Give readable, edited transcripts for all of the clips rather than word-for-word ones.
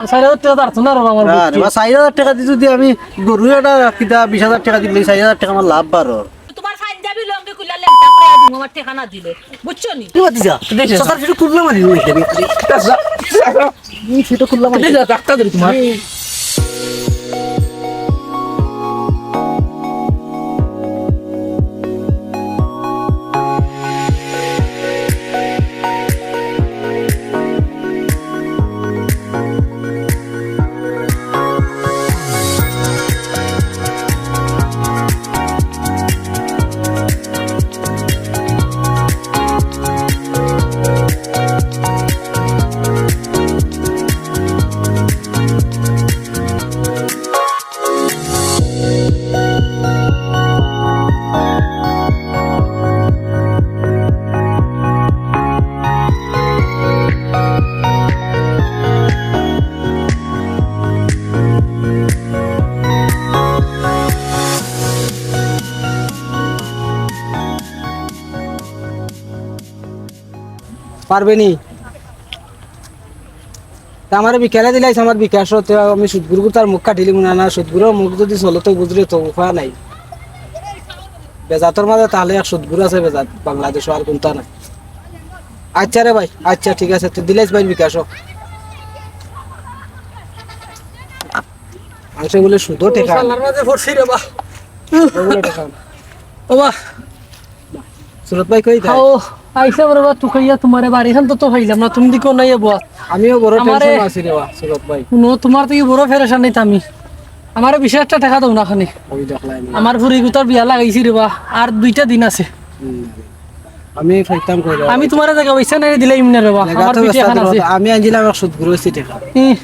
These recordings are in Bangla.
4,000 টাকা দাঁড়তো না আমার না রে 4,000 টাকা দিয়ে যদি আমি গরু একটা কিতা 20,000 টাকা দিলে 4,000 টাকা আমার লাভ বাড়ো তোমার ফাইদাবি লঙ্গে কুলা লেমটা করে দিমু আমার ঠিকানা দিলে বুঝছো নি কি বাতি যা সসার কিছু কুললা মারি সেটা কুললা মারি ডাক্তার ধরি তোমার পারবেনি আমার বিকেলে দিলাইছ আমার বিকাশ আমি সুদগুরু তার মুখ কাটিলি মনে না সুদগুরু মুখ যদি চলো তো বুঝলে তো উপায় নাই বেজাতর মাঝে তাহলে এক সুদগুরু আছে বেজাত বাংলাদেশ আর কোনটা নাই আচ্ছা রে ভাই আচ্ছা ঠিক আছে তুই দিলাইছ ভাই বিকাশ মানুষ বলে সুদও টেকা সুরত ভাই কই ও আইসা বড় তুকাইয়া তোমারে বাড়ি খান তো পাইলাম না তুমি দিকো নাই বুয়া আমিও বড় টেনশন আছি রে সুরত ভাই শুনো তোমার তো বড় ফেরেশান নাই আমি আমারে বিশেষটা টাকা দাও না খানি ওই দেখলাই আমার ফুরি গুতার বিয়া লাগাইছি রে বা আর 2টা দিন আছে আমি ফাইতাম কইরা আমি তোমারে জায়গা পয়সা নাই দিলাই ইমনে রে বা আমার বিয়া খান আছে আমি আনছিলাম এক সুদগুরু আছে টাকা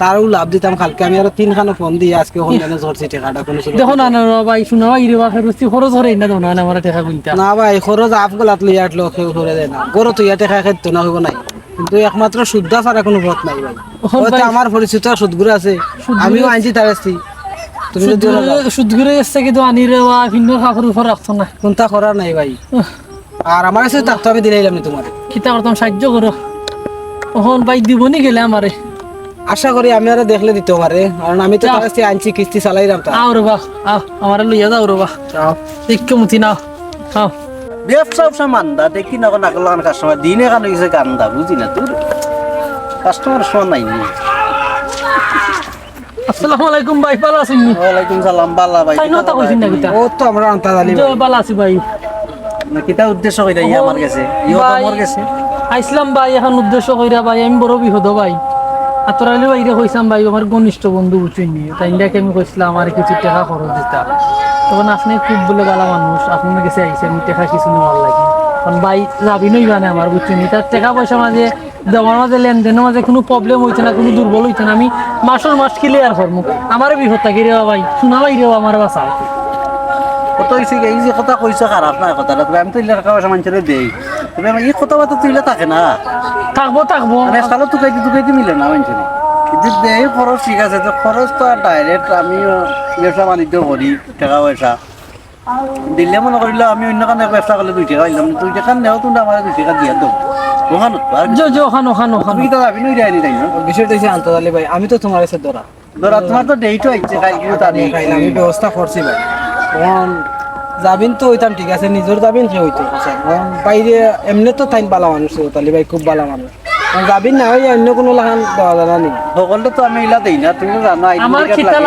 তারও লাভ দিতাম কালকে আমি আর 3 খানো ফোন দিয়ে আজকে হন্ডানে ধরছি টাকাটা কোন দেখো না না ভাই শুনো ভাই রে বা ফেরস্তি খরচ হরে না দাও না আমার টাকা গুনতা না ভাই খরচ আপগলাত লই আট লক্ষ করে দেয় না গরো তো ইয়া টাকা খাইতো না হইব নাই কিন্তু একমাত্র সুদ্ধা ছাড়া কোনো পথ নাই ভাই হয়তো আমার পরিচিত সুদগুরু আছে আমিও আনছি তার আছি তুমি যদি সুদগুরে এসে কিন্তু আনি রে বা ভিন্ন কাপড় উপর রাখতো না কোনটা করার নাই ভাই আর আমার কাছে থাকতো আমি দিলাইলাম না তোমারে কিতা করতাম সাহায্য করো ওহন ভাই দিবনি গেলে আমারে আশা করি আমি আর দেখলে দিতে পারে কারণ আমি তো তার কাছে আনছি কিস্তি চালাইলাম তা আও রে বা আও আমারে লইয়া যাও রে বা দেখকে মুতি নাও আও ব্যবসা মান্দা দেখি না না লাগান কাস্টমার দিনে কানে গেছে কান্দা বুঝি না তোর কাস্টমার শোন নাই আসসালামু আলাইকুম ভাই ভালো আছেন নি ওয়ালাইকুম সালাম বালা ভাই তাই নতা কইছিন না কিতা ও তো আমরা আনতা জানি ভালো আছি ভাই না কিতা উদ্দেশ্য কইরা ইয়া আমার কাছে ইও তো মোর কাছে আইসলাম ভাই এখন উদ্দেশ্য কইরা ভাই আমি বড় বিপদ ভাই আতরালে বাইরে কইসাম ভাই আমার ঘনিষ্ঠ বন্ধু বুঝছেন নি তাই ইন্ডিয়াকে আমি কইছিলাম আমার কিছু টাকা খরচ দিতা তখন আপনি খুব বলে ভালো মানুষ আপনার কাছে আইসেন টাকা কিছু নেওয়ার লাগে কারণ ভাই যাবি নই মানে আমার বুঝছেন নি তার টাকা পয়সা মাঝে দেওয়ার মাঝে লেনদেনের মাঝে কোনো প্রবলেম হইছে না কোনো দুর্বল হইছে না আমি মাসের মাস ক্লিয়ার করবো আমার বিপদ থাকি রে ভাই শোনা ভাই রে আমার বাসাও কত হইছে এই যে কথা কইছ খারাপ না কথাটা তবে আমি তো ইলা টাকা পয়সা মানুষের দেই তবে এই কথা বাতা তুইলা থাকে না থাকবো মানে সালো তুকাইতে মিলে না মানুষের কিন্তু দেই খরচ ঠিক আছে তো খরচ তো ডাইরেক্ট আমি ব্যবসা বাণিজ্য করি টাকা পয়সা দিলে মনে করিল আমি অন্য কানে ব্যবসা করলে 2 টাকা হইলাম 2 টাকা নেও তুমি আমার 2 টাকা দিয়া দাও ওখানে ওখানো তুমি তো যাবি নই রাইনি তাই না বিষয়টা হচ্ছে আনতা জানি ভাই আমি তো তোমার কাছে ধরা ধরা তোমার তো ডেটও আইছে কালকে তারি খাইলাম আমি ব্যবস্থা করছি ভাই এখন যাবিন তো হইতাম ঠিক আছে নিজের যাবিন সে হইতো বাইরে এমনি তো টাইম বালা মানুষ তালি ভাই খুব বালা মানুষ যাবিন না হয় অন্য কোনো লাগান দেওয়া জানা নেই সকলটা তো আমি ইলা দেই না তুমি জানো আমার খিতা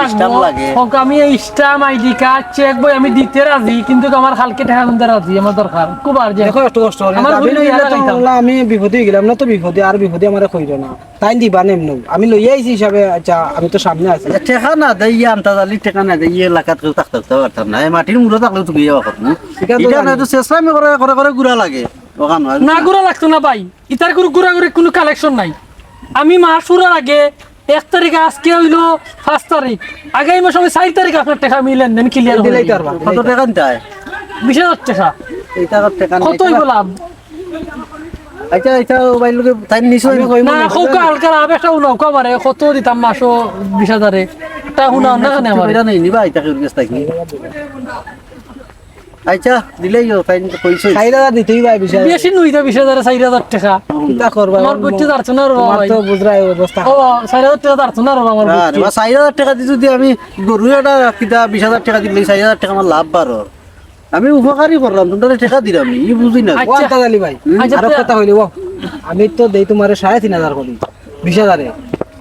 লাগে হোক আমি এই স্টাম্প আইডি কার্ড চেক বই আমি দিতে রাজি কিন্তু আমার হালকে টাকা গুনতে রাজি আমার দরকার খুব আর্জেন্ট দেখো একটু কষ্ট হলো আমার যাবিন ভুল হইয়া হইলে তো যাইতাম। বললাম আমি বিপদে গেলাম না তো বিপদে আর বিপদে আমার কইরো না তাই দিবা না এমনি আমি লইয়া আইছি হিসাবে আচ্ছা আমি তো সামনে আছি টেকা না দেই আনতা জালি টেকা না দেই এলাকাত কেউ থাকতে পারতাম না এই মাটির মূলে থাকলেও তুমি ইয়ে কথা এটা না তো চেষ্টা করে গুড়া লাগে ওখান না গুড়া লাগতো না ভাই ইতার কোনো কালেকশন নাই আমি মাস শুরুর আগে 1 তারিখ আজকে হইলো 5 তারিখ আগামী মাসে 4 তারিখ আপনার টাকা আমি লেনদেন ক্লিয়ার দিলেই তো পারবা কত টাকা দেয় 20,000 টাকা এইটা টাকা কত হইব লাভ আচ্ছা এটা মোবাইল লোকে তাই নিশ্চয় না খোকা হালকা লাভ একটা নৌকা মারে কত দিতাম মাসও 20,000 টা হুনা না কেন আমার এটা নেই নিবা এটা কি গেছ থাকি আচ্ছা দিলেই ফাইন কইছো 4,000 দিতেই ভাই বিষয় বেশি নইতা 20,000 4,000 টাকা চিন্তা করবা আমার করতে পারছো না রে তোমার ভাই তো বুঝরাই অবস্থা ও 4,000 টাকা পারছো না রে আমার আর 4,000 টাকা দি যদি আমি গরু এটা কিতা 20,000 টাকা দিলে 4,000 টাকা আমার লাভ বাড়র আমি উপকারই করলাম তোমরা টাকা দিলাম ই বুঝি না আচ্ছা। ওয়ান্তা দালি ভাই আচ্ছা, আর কথা হইলো আমি তো দেই তোমারে 3,500 করি 20,000 এ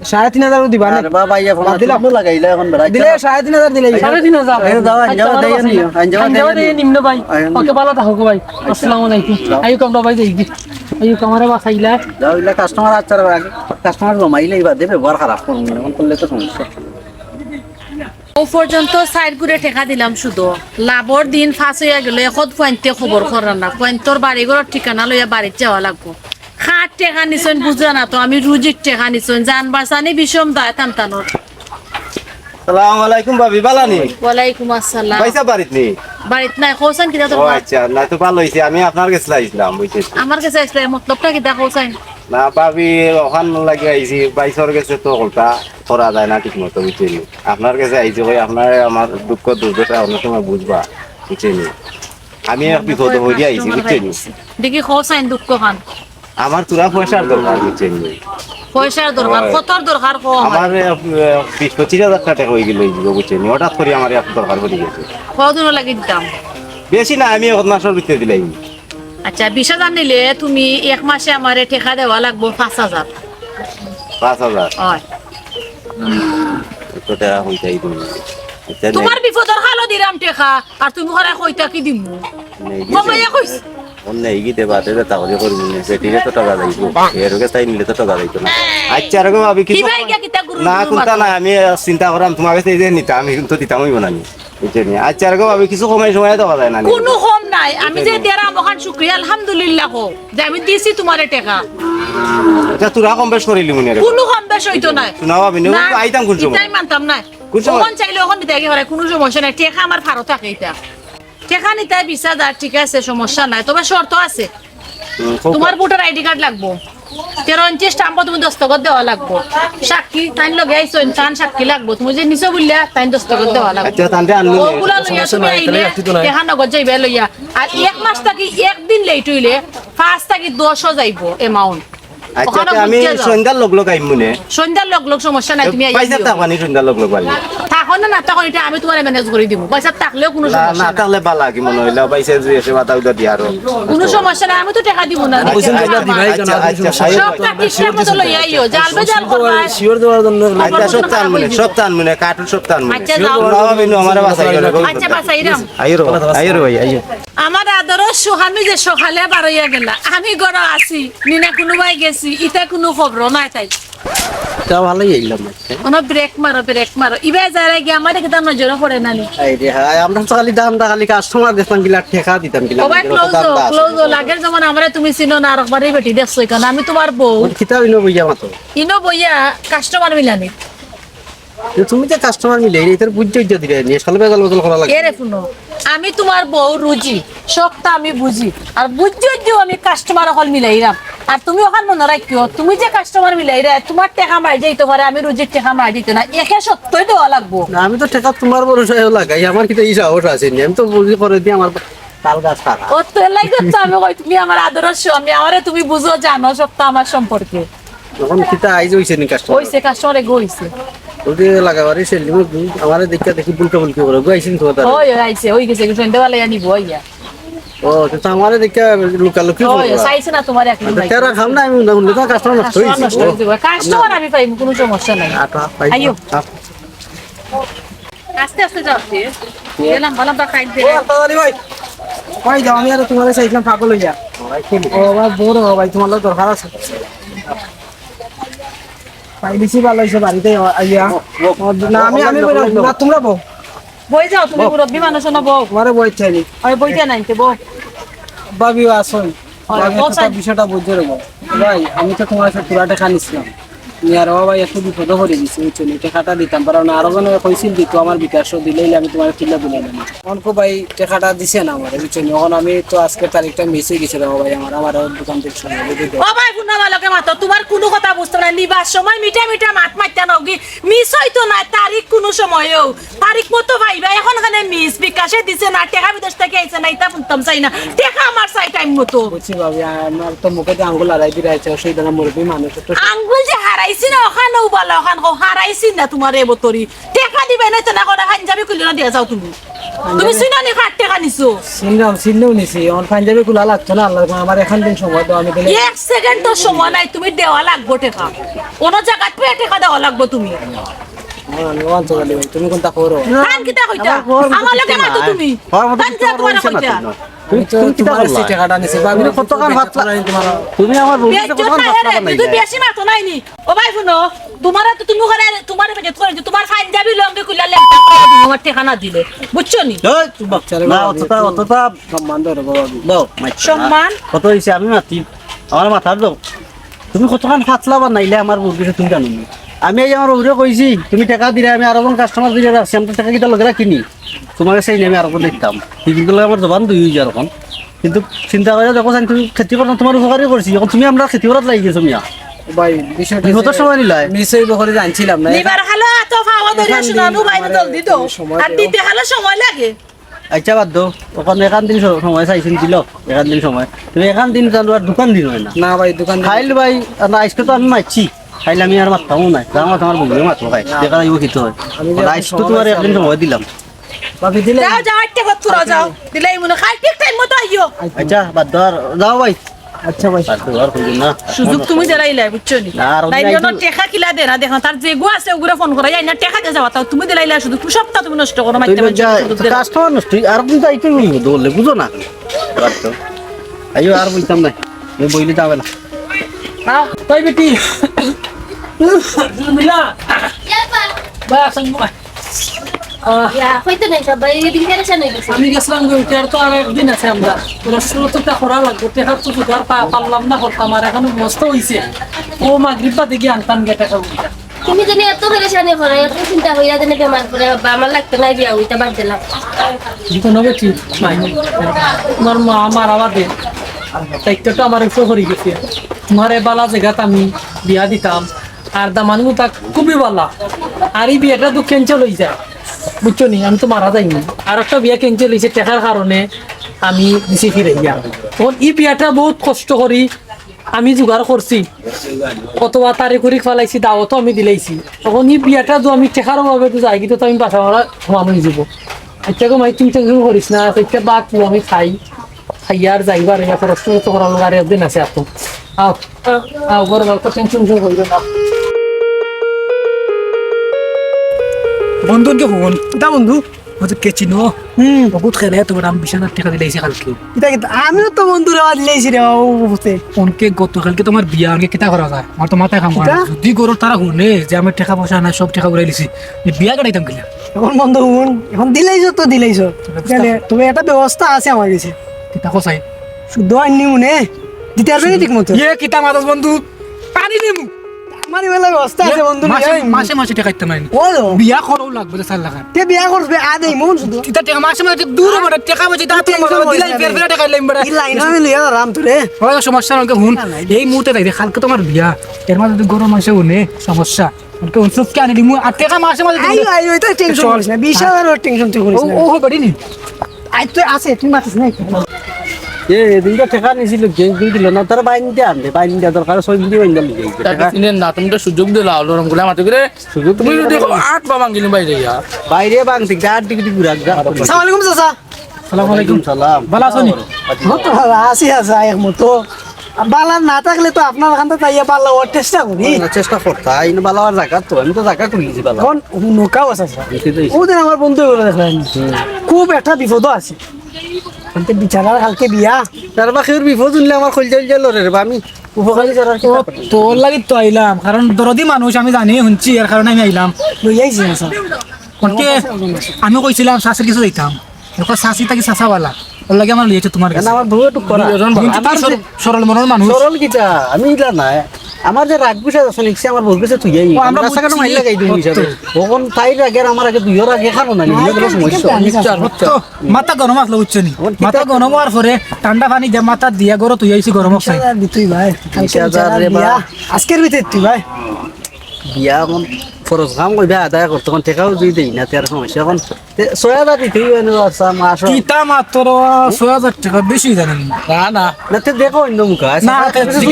3,500 দিবা না আর বাবা ইয়া ফোন দিলাম। লাগাইলা এখন বেড়াই দিলে 3,500 দিলে 3,500 এই দাও, আঞ্জাবা দেই আনি, আঞ্জাবা দেই আনি। নিম্ন ভাই আইন। ওকে ভালো থাকো ভাই আসসালামু আলাইকুম আইও কামড়া ভাই দেই আইও কামারে বাসাইলা যাও ইলা কাস্টমার আচ্ছার আগে কাস্টমার জমাইলে এবার দেবে ব্যবহার খারাপ করুন এমন করলে তো সমস্যা ও পর্যন্ত সাইড ঘুরে ঠেকা দিলাম শুধু লাভর দিন ফাঁস হইয়া গেল এখন পয়েন্টে খবর করার না পয়েন্টর বাড়ি ঘরের ঠিকানা লইয়া বাড়িতে যাওয়া লাগবো খাট টেকা নিছেন বুঝা না তো আমি রুজির টেকা নিছেন জান বাসানি বিষম দায় টানটানোর সালাম আলাইকুম ভাবি বালানি ওয়ালাইকুম আসসালাম পয়সা বাড়িত নি বাড়িত নাই খোসান কিনা ও তোর আচ্ছা না তো ভালো হয়েছে আমি আপনার কাছে লাইছিলাম বুঝছি আমার কাছে আসলে মতলবটা কিতা খোসাইন না ভাবি ওখান লাগি আইছি বাইশর কাছে তো কলটা করা যায় না ঠিক মতো বুঝছেন আপনার কাছে আইছি ভাই আপনার আমার দুঃখ দুর্দশা অন্য সময় বুঝবা বুঝছেন আমি এক বিপদ হয়ে আইছি বুঝছেন দেখি খোসাইন দুঃখ খান আমার তোরা পয়সার দরকার বুঝছেন পয়সার দরকার কতর দরকার কো আমার 20-25,000 টাকা হয়ে গেল বুঝছেন হঠাৎ করে আমার এক দরকার হয়ে গেছে কদিন লাগি দিতাম বেশি না আমি এক মাসের ভিতরে দিলাই আচ্ছা 20,000 নিলে তুমি এক মাসে আমারে টেকা দেওয়া লাগবো 5,000 5,000 হয় তো টাকা হইতাই তুমি আচ্ছা তোমার বিপদর হালো দিলাম টেকা আর তুমি ঘরে কইতা কি দিমু কমাইয়া কইস অন্য এগিয়ে বাদে তাহলে করবি না সেটিরে তো টাকা যাইব এরকে তাই নিলে তো টাকা যাইতো না আচ্ছা এরকম ভাবি কি কিছু ভাই গিয়া কিতা গুরু না কোনটা না আমি চিন্তা করাম তোমার কাছে এই যে নিতা আমি কিন্তু দিতাম হইব না বুঝছেন আচ্ছা এরকম ভাবি কিছু সময় দেওয়া যায় না কোনো কম নাই আমি যে দেরা মহান শুকরিয়া আলহামদুলিল্লাহ কো যে আমি দিছি তোমারে টেকা আচ্ছা তোরা কম বেশ করিলি মনে রে কোনো কম বেশ হইতো না শোনাও ভাবি না, আইতাম কোন সময় ইতাই মানতাম না কোন সময়? ওখান চাইলে ওখান দিতে একেবারে কোনো সমস্যা নাই টেকা আমার ফারো থাকে এটা টেকা নিতে 20,000 ঠিক আছে সমস্যা নাই তবে শর্ত আছে তোমার ভোটার আইডি কার্ড লাগবো 13 ইঞ্চি স্টাম্প তুমি দস্তখত দেওয়া লাগবো সাক্ষী তাই লগে আইছো তান সাক্ষী লাগবো তুমি যে নিছো বললা তাই দস্তখত দেওয়া লাগবো আচ্ছা তান্তে আনলু ওগুলা লইয়া তুমি আইলে দেখা নগদ যাইবে লইয়া আর এক মাস থাকি একদিন লেট হইলে 5 থাকি 10 যাইব অ্যামাউন্ট আচ্ছা আমি সন্ধ্যার লোক আইম মনে সন্ধ্যার লগ সমস্যা নাই তুমি পয়সা টাকা নি সন্ধ্যার লোক পারলি থাকো না তখন এটা আমি তোমার ম্যানেজ করে দিব পয়সা থাকলেও কোনো না সমস্যা নাই তাহলে বালা কি মনে হইলো পয়সা যে এসে মাথা উদা দিয়া আর কোনো সমস্যা নাই আমি তো টাকা দিব না সব কাটিসের মতো লইয়া আইও জালবে জাল করবা শিওর দেওয়ার জন্য আচ্ছা সপ্তাহ মনে কাটু সপ্তাহ মনে আচ্ছা, যাও। বিনু আমার বাসায় গেল আচ্ছা বাসাইরাম আইরো ভাই আইও আমার আদরের স্বামী যে সকালে বারইয়া গেলা আমি ঘরে আছি নিনা কোনোবাই গেছি ইটা কোনো খবর নাই তাই তা ভালোই আইলাম কোনো ব্রেক মারো ইবে যারা গিয়ে আমার একদম নজরে পড়ে নানি এই রে হ্যাঁ আমরা তো খালি কাস্টমার দেখতাম গিলা ঠেকা দিতাম গিলা সবাই ক্লোজ লাগের যেমন আমরা তুমি চিনো না আর একবারই বেটি দেখছো কেন আমি তোমার বউ কিতাব ইনো বইয়া মাতো ইনো বইয়া কাস্টমার মিলানি তুমি যে কাস্টমার মিলে এটার বুঝতে দিলে নিয়ে সালে বেজাল বদল করা লাগে এরে শুনো আমি তোমার বউ রুজি সবটা আমি বুঝি আর বুঝছো আমি কাস্টমার হল মিলাইরাম আর তুমি ওখান মনে রাখিও তুমি যে কাস্টমার মিলাইরা তোমার টাকা মারি যাইতে পারে আমি রুজির টাকা মারি দিতে না একে সত্যই দেওয়া লাগবো না আমি তো ঠেকা তোমার ভরসায় লাগাই আমার কিন্তু এই সাহস আছে নি আমি তো বুঝি করে দিই আমার তাল গাছ খারাপ ও তো লাগে তো আমি কই তুমি আমার আদরের স্বামী আমারে তুমি বুঝো জানো সবটা আমার সম্পর্কে যখন কিতা আইজ হইছে নি কাস্টমার হইছে কাস্টমারে গইছে ওই লাগাবারে সেলি আমার দেখে দেখি বুলকা বুলকি করে গাইছিন তো তার ওই আইছে ওই গেছে সন্ধ্যাবেলা আনিব ইয়া ও তো আমার দেখে লুকালুকি ওই চাইছে না তোমার এক মিনিট তেরা খাম না আমি উনি তো কাস্টমার নষ্ট হইছে কাস্টমার আমি পাইব কোনো সমস্যা নাই আটা পাই আইও। আস্তে আস্তে যাও গেলাম বললাম তো খাই দে ভাই ভাই যাও আমি আর তোমার চাইছিলাম পাগল হইয়া ও ভাই বড় ভাই তোমার লোক দরকার আছে ভাই বেশি ভালো হয়েছে বাড়িতে আইয়া না আমি না তোমরা বউ বই যাও তুমি মুরব্বী মানুষ না বউ তোমারে বই চাইনি ওই বইটা নাইতে বউ ভাবিও আসুন ওই, ভাবি বসাই। তো বিষয়টা বুঝতে রবো ভাই আমি তো তোমার সাথে পুরা টাকা নিছিলাম নিয়ার ভাই একটু বিপদ করে দিছে বুঝছো নি টাকাটা দিতাম পারো না আরো জনে কইছিল দিত আমার বিকাশ দিলেই আমি তোমার কিল্লা দিলাম অনকো ভাই টাকাটা দিছে না আমার বুঝছো নি এখন আমি তো আজকে তারিখটা মিস হয়ে গেছে রাও ভাই আমার দোকান থেকে শুনে দিতে ও ভাই পুনা মালকে মাতো তোমার কোনো কথা বুঝতে না নিবার সময় মিঠা মিঠা মাত মারতে নাও কি মিস হইতো না তারিখ কোনো সময়ও তারিখ মতো ভাইবা এখন খানে মিস বিকাশে দিছে না টাকা বিদেশ থেকে আইছে না এটা ফুনতাম চাই না টাকা আমার চাই টাইম মতো বুঝছি ভাবি আমার তো মুখে যে আঙ্গুল আড়াই দিয়ে আছে সেই দানা মুরবি মানুষ তো আঙ্গুল যে হারাইছি না ওখানেও বলা ওখান হারাইছি না তোমার এ বতরি টাকা দিবে না তো না করে পাঞ্জাবি খুলে না দিয়ে যাও তুমি তুমি শুনানি কাট টাকা নিছো সিন্নেও নিছি আমার পাঞ্জাবি খোলা লাগতো না আল্লাহ আমার এখন দিন সময় তো আমি দিলে এক সেকেন্ড তো সময় নাই তুমি দেওয়া লাগবো টাকা কোন জায়গায় পেয়ে টাকা দেওয়া লাগবো তুমি আমি অঞ্চল ভাই তুমি কোনটা করো কান কিতা কইতা আমার লগে মাতো তুমি কান কিতা তোমার কইতা তুমি কিতা করলা টাকাটা নিছি ভাবি কত কান ভাতলা তুমি আমার বউকে কত কান ভাতলা বানাই তুই বেশি মাতো নাই নি ও ভাই শুনো তোমার তো তুমি করে তোমার পেটে করে তোমার পাঞ্জাবি লঙ্গে কুলা লেখা করে দিও আমার টাকা না দিলে বুঝছো নি ওই তুমি বাচ্চারে না অতটা সম্মান ধরো বাবা দাও সম্মান কত হইছে আমি মাতি আমার মাথার দাও তুমি কত কান ভাতলা বানাইলে আমার বউকে তুমি জানো না আমি এই আমার বউরে কইছি তুমি টাকা দিলে আমি আরো কাস্টমার দিলে রাখছি আমি টাকা কিটা লগে কিনি তোমার কাছে আমি আরো দিতাম কিন্তু আমার জবান দুই হয়ে যায় এখন কিন্তু চিন্তা করে দেখো তুমি খেতি করো তোমার উপকারই করছি এখন তুমি আমরা খেতি করাত লাগি গেছো মিয়া ভাই বিষয়টা বিপদের সময় নিলাই নিশ্চয়ই বকরে জানছিলাম না নিবার হলো এত ফাওয়া ধরে শুনানো ভাই জলদি দাও আর দিতে হলো সময় লাগে আচ্ছা বাদ দো ওখানে এখান দিন সময় চাইছেন দিল এখান দিন সময় তুমি এখান দিন চালু আর দোকান দিন হয় না না ভাই দোকান খাইল ভাই আজকে তো আমি মারছি খাইলে আমি আর মারতামও নাই আমার তোমার বুঝবে মাত্র খাই দেখা যাইব খেতে হয় আজকে তোমার একদিন সময় দিলাম বাকি দিলে যাও যাও একটা কত পুরো যাও দিলেই মনে খাই ঠিক টাইম মতো আইও আচ্ছা বাদ দো আর যাও ভাই আচ্ছা ভাই বাদ দো আর কইবেন না সুযোগ তুমি দিলাইলা বুঝছো নি না, আর তাই ওদিকে জন্য আইতো। টাকা কিলা দে না দেখো তার যে গো আছে ওগুলো ফোন করা যায় না টাকা দিয়ে যাওয়া তাও তুমি দিলাইলা শুধু সপ্তাহ তুমি নষ্ট করো মাইতে মাইতে কাস্টমার নষ্ট আর কিন্তু আইতে বললে বুঝো না বাদ দো আইও আর বলতাম না বইলে যাবে না তাই বেটি মিলা ভাই আসেন ভাই হয়তো নাই সবাই এদিকে টেনশন হয়ে গেছে আমি গেছিলাম গরুটার তো আর একদিন আছে আমরা তোরা শুরুটা করা লাগবে টেকা তো আর পারলাম না করতাম আর এখন মস্ত হইছে ও মাগরিব বাদে গিয়ে আনতাম গে টাকা উঠা তুমি যদি এত পেরেশানি করো এত চিন্তা হইয়া জানি বেমার করে বা আমার লাগতো না বিয়া হইতা বাদ দিলাম কোনো বেটি তোমার মা আমার আওয়াজে দায়িত্বটা তো আমার উপর হয়ে গেছে তোমার এ বালা জায়গাতে আমি বিয়া দিতাম আর দামানু তা খুবই বালা আর এই বিয়েটা তো ক্যান্সেল হয়ে যায় বুঝছো নি আমি তো মারা যাইনি আর একটা বিয়া ক্যান্সেল হয়েছে টাকার কারণে আমি দিছি ফিরে গিয়া তখন এই বিয়াটা বহুত কষ্ট করি আমি জোগাড় করছি কতবার তারিখ করি ফেলাইছি দাওয়াতও আমি দিলাইছি তখন এই বিয়াটা তো আমি টেকার অভাবে তো যাই কিন্তু তো আমি বাসা মারা ঘুমানো যাব আচ্ছা গো মাই তুমি টেনশন করিস না একটা বাদ আমি খাই খাইয়ার যাইবার এবার খরচ তো করার আর একদিন আছে এত আও আও বড় বড় টেনশন করিবে না বন্ধুকে ফোন কিতা বন্ধু হয়তো কে চিনো বহুত খেলে তোমার আমি 20,000 টাকা দিলাইছি কালকে আমিও তো বন্ধুরা দিলেছি রে বুঝতে ফোনকে গতকালকে তোমার বিয়া আগে কিতা করা যায় আমার তো মাথায় কাম করে না। যদি গরুর তারা শুনে যে আমি টাকা পয়সা নাই সব টাকা উড়াই লিছি বিয়া কাটাইতাম কিলা এখন বন্ধু শুন এখন দিলাইছো তো দিলাইছো তবে একটা ব্যবস্থা আছে আমার কাছে কিতা কসাই শুদ্ধ আইনি মনে দিতে পারবে ঠিক মতো ইয়ে কিতা মাদাস বন্ধু পানি নেমু আমার বেলা ব্যবস্থা আছে বন্ধু মাসে মাসে টাকা দিতাম নাই ও বিয়া করাও লাগবে 4 লাখ তে বিয়া করবে আদেই মন শুধু কিতা টাকা মাসে মাসে দূর মানে টাকা পয়সা দাঁত দিলাই ফের ফের টাকা লাইম বড় এই লাইন আমি লইয়া রাম তোরে হয় সমস্যা নাকি হুন এই মুহূর্তে তাই কালকে তোমার বিয়া এর মাঝে যদি গরম মাসে হুনে সমস্যা আমাকে উনসুক কেন দিমু আর টাকা মাসে মাসে আই আই ওই তো টেনশন করিস না 20,000 টেনশন তুই করিস না ও বাড়ি নি আই তো আছে তুই মাতিস না এদিনটা টাকা নিয়েছিল গেঞ্জি দিল না তারা বাইন দিয়ে আনবে বাইন দেওয়া দরকার সব দিয়ে বাইন দিল না তুমি তো সুযোগ দিলা ওরম গুলা মাতে করে তুমি যদি 8 বাবা গিলি বাইরে ইয়া বাইরে বাং ঠিক আর টিকিট ঘুরা আসসালামু আলাইকুম চাচা আসসালামু আলাইকুম সালাম ভালো আছেন তো আসি আছে এক মতো বালা না থাকলে তো আপনার ওখান থেকে তাইয়া পারলা ওর চেষ্টা করি চেষ্টা করতা ইন বালার জায়গা তো আমি তো জায়গা খুলিছি বালা এখন নৌকাও আছে ওদিন আমার বন্ধু বলে দেখলেন খুব একটা বিপদ আছে কিন্তু বিচারার কালকে বিয়া তার বাকির বিপদ শুনলে আমার খোল যাই যাই লড়ে রে আমি উপকারী করার কি তোর লাগি তো আইলাম কারণ দরদি মানুষ আমি জানি শুনছি এর কারণে আমি আইলাম লই আইছি স্যার কোনকে আমি কইছিলাম শাসের কিছু দিতাম এখন শাসি তাকি শাসাওয়ালা ওর লাগে আমার লিয়েছে তোমার কাছে আমার বউ একটু করা সরল মনের মানুষ সরল কিটা আমি ইলা না আমার যে রাগ বিষয় আছে নিশ্চয় আমার বউর কাছে তুই ও, আমরা রাস্তা কেন বুঝছি। মাইল লাগাই দিই হিসাবে তখন তাই রাগের আমার আগে দুইয়ের আগে খানো না নিজে কোনো সমস্যা তো মাথা গরম আসলো বুঝছো নি ওর কিতা- মাথা গরম হওয়ার পরে ঠান্ডা পানি দিয়ে মাথা দিয়া গরো তুই আইছি গরম অবস্থায় দিতুই ভাই রে বা। আজকের ভিতরে তুই ভাই বিয়া এখন খরচ কাম করবে আদায় করতে তখন টেকাও দুই দেই না তার সমস্যা এখন 6,000 দিতেই আচ্ছা মাস কিতা মাত্র 6,000 টাকা বেশি জানেন না না না তে দেখো অন্য মুখা না ঠিক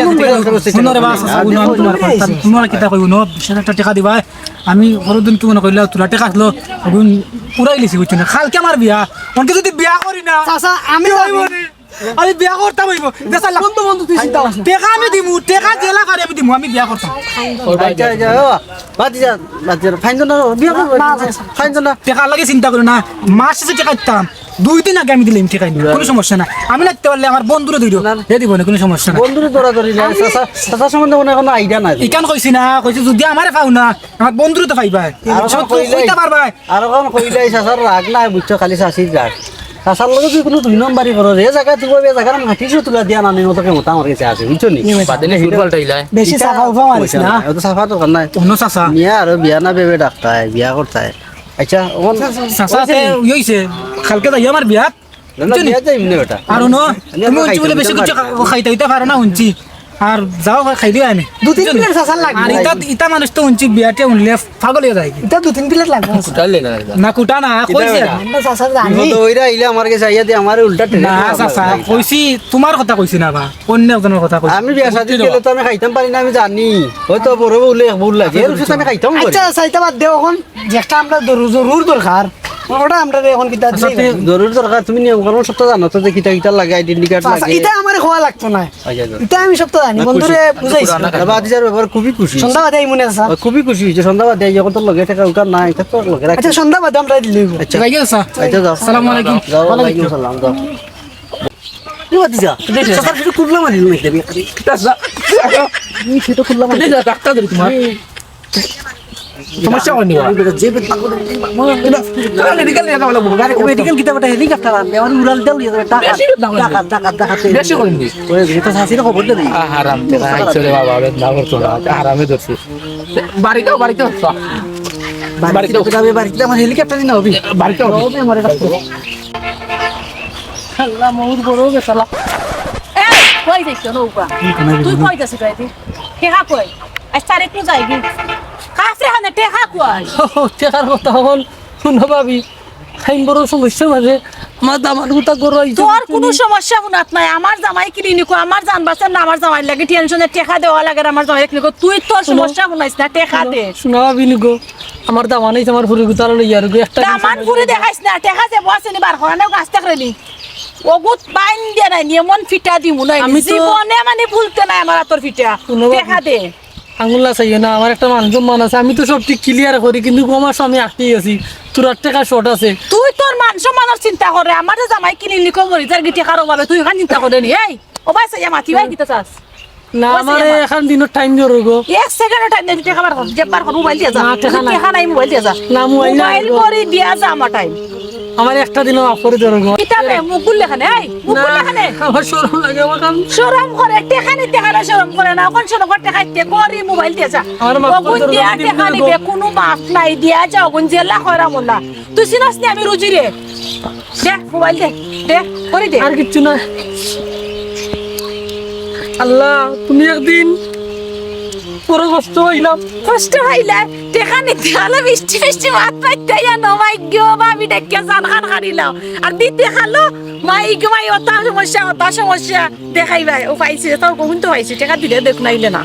আছে শুনরে বাস শুনো আমি তোমার কথা তোমার কিতা কইব ন 20,000 টাকা দিবা আমি হরদিন কি মনে কইলা তোরা টাকা আসলো গুণ পুরাই লিছি বুঝছো না কালকে আমার বিয়া অনকে যদি বিয়া করি না চাচা আমি আমি বিয়া করতাম হইব দেশা বন্ধু বন্ধু তুই চিন্তা করিস না। টাকা আমি দিমু টাকা জেলা করে আমি দিমু আমি বিয়া করতাম আচ্ছা আচ্ছা বাতি যা ফাইন জন বিয়া করব ফাইন জন টাকা লাগে চিন্তা করো না মাস শেষে টাকা দিতাম 2 দিন আগে আমি দিলাম টাকা কোনো সমস্যা না আমি লাগতে পারলে আমার বন্ধুরে দিও হে দিব না কোনো সমস্যা না বন্ধুরে দৌড়াদৌড়ি না চাচা সম্বন্ধে মনে কোনো আইডিয়া নাই ইকান কইছি না কইছি যদি আমারে পাও না আমার বন্ধুরে তো পাইবা সব তো কইতা পারবা আর কোন কইলাই চাচার রাগ নাই বুঝছো খালি চাচির রাগ চাচার লগে তুই কোনো 2 নম্বরই করো রে জায়গা তুই ওই জায়গার মাটিছো তুলা দিয়া নানি মতো কেমন আমার কাছে আছে বুঝছো নি বাদিনে হিট পাল্টাইলা বেশি চাপা উঠা মারিস না তো সাফা তো কান্না অন্য চাচা মিয়া আর বিয়া না বেবে ডাক্তার বিয়া করতায় আচ্ছা ওন চাচাতে হইছে কালকে যাই আমার বিয়াত না বিয়া যাই মিনে বেটা আর ন তুমি উঞ্চি বলে বেশি কিছু খাইতে হইতে পারো না উঞ্চি আর যাও খাই দিও আনি 2-3 প্লেট চাচার লাগবে আর ইতা মানুষ তো উঞ্চি বিয়াতে উনলে পাগল হয়ে যায় এটা 2-3 প্লেট লাগবে না কুটা না কইছে আমরা চাচা জানি বিপদ হইরা আইলে আমার কাছে আইয়া দিয়ে আমার উল্টা টেনে না চাচা কইছি তোমার কথা কইছি না বা অন্য একজনের কথা কইছি আমি বিয়া শাদি গেলে তো আমি খাইতাম পারি না আমি জানি হয়তো বড় বউলে ভুল লাগে এর সাথে আমি খাইতাম পারি আচ্ছা চাইতে বাদ দেও এখন যেটা আমরা জরুর দরকার ওটা আমরা এখন কিতা জরুরি দরকার তুমি নিয়ম কানুন সব তো জানো তো যে কিটা কিটা লাগে আইডেন্টি কার্ড লাগে এটা আমার খাওয়া লাগতো না আচ্ছা এটা আমি সব তো জানি বন্ধুরে বুঝাইছি বাদিজার ব্যাপার খুবই খুশি সন্ধ্যা বাদে মনে আছে খুবই খুশি যে সন্ধ্যা বাদে যখন তোর লগে টাকা উঠার নাই এটা তোর লগে রাখি আচ্ছা সন্ধ্যা বাদে আমরা দিলে আচ্ছা ভাই গেছা আচ্ছা যাও আসসালামু আলাইকুম যাও ওয়ালাইকুম সালাম যাও কি বাদিজা সকাল শুরু করলাম আর নাই দেবি সেটা করলাম ডাক্তার ধরি তোমার সমস্যা হয়নি যে মেডিকেল কিতাবটা হেলিকপ্টার আনলে আমার উড়াল দেও টাকা টাকা টাকা বেশি করিনি ওই তো শাসির খবর দে দিই আরাম থেকে আইছলে বাবা না করতো না আরামে ধরছি বাড়িতেও বাড়িতে আমার হেলিকপ্টার না হবে বাড়িতেও হবে আমার এটা আল্লাহ মৌর বড় গেছালা এই কই যাইছো নৌকা তুই কই যাচ্ছিস গাইতে টেকা কই আজ তারিখ নু যাইবি কাছে হানে টেকা কই টেকার কথা হল শুনো ভাবি খাইন বড় সমস্যা মাঝে আমার দামার গুতা গড়াই তোর কোনো সমস্যা শুনাত নাই আমার জামাই ক্লিনিক আমার জান বাঁচার না আমার জামাই লাগে টেনশনে টেকা দেওয়া লাগে আর আমার জামাই ক্লিনিক তুই তোর সমস্যা শুনাইস না টেকা দে শোনা ভাবি নিগো আমার দামানেই আমার ফুরি গুতার লইয়ার গো একটা দামান ঘুরে দেখাইস না টেকা যে বসেনি বার করা না গাছ থাকলেনি ওগুত বাইন দিয়ে নাই এমন ফিটা দিমু নাই আমি তো- জীবনে মানে ভুলতে নাই আমার তোর ফিটা শুনো বাবু। টেকা দে আঙুল্লা চাইও না আমার একটা মান সম্মান আছে আমি তো সব ঠিক ক্লিয়ার করি কিন্তু আমার স্বামী আটকেই আছি তোর টাকা শর্ট আছে তুই তোর মান সম্মানের চিন্তা করে আমার যে জামাই ক্লিনিক মরি যার গিয়ে টেকার অভাবে তুই এখান চিন্তা করে নি এই ও ভাই সাইয়া মাতি ভাই কিতা চাস না আমার এখন দিনের টাইম দিয়ে রইব এক সেকেন্ডের টাইম নেই টেকা বার কর যে বার কর মোবাইল দিয়ে যা না, টেকা নাই। টেকা নাই মোবাইল দিয়ে যা না, মোবাইল নাই। মোবাইল করি দিয়া যা আমার টাইম আমার একটা দিনও মাফ করে দিয়ে রইব কিতাবে মুকুল লেখানে এই মুকুল লেখানে আমার শরম লাগে আমার কাম শরম করে টেকা নি টেকা না শরম করে না কোন শরম করে টেকা তে করি মোবাইল দিয়ে যা আমার মাফ করে ওগুন দিও, দিয়া আমি টেকা দিবো। নিবে কোনো মাফ নাই দিয়া যা ওগুন জেলা কইরা মোল্লা তুই সিনাস নি আমি রুজি রে দে মোবাইল দে করি দে আর কিচ্ছু না আল্লাহ তুমি একদিন বড় কষ্ট হইলাম কষ্ট হইলা টেকা নিতে হলে মিষ্টি মিষ্টি ভাত পাইতে ইয়া নমাই গিয়ে ভাবি ডেকে জান খান খারিলাম আর দিতে খালো মাই গমাই ওটা সমস্যা দেখাইবা ও পাইছে তোর কোন তো পাইছে টেকা দিলে দেখ নাইলে না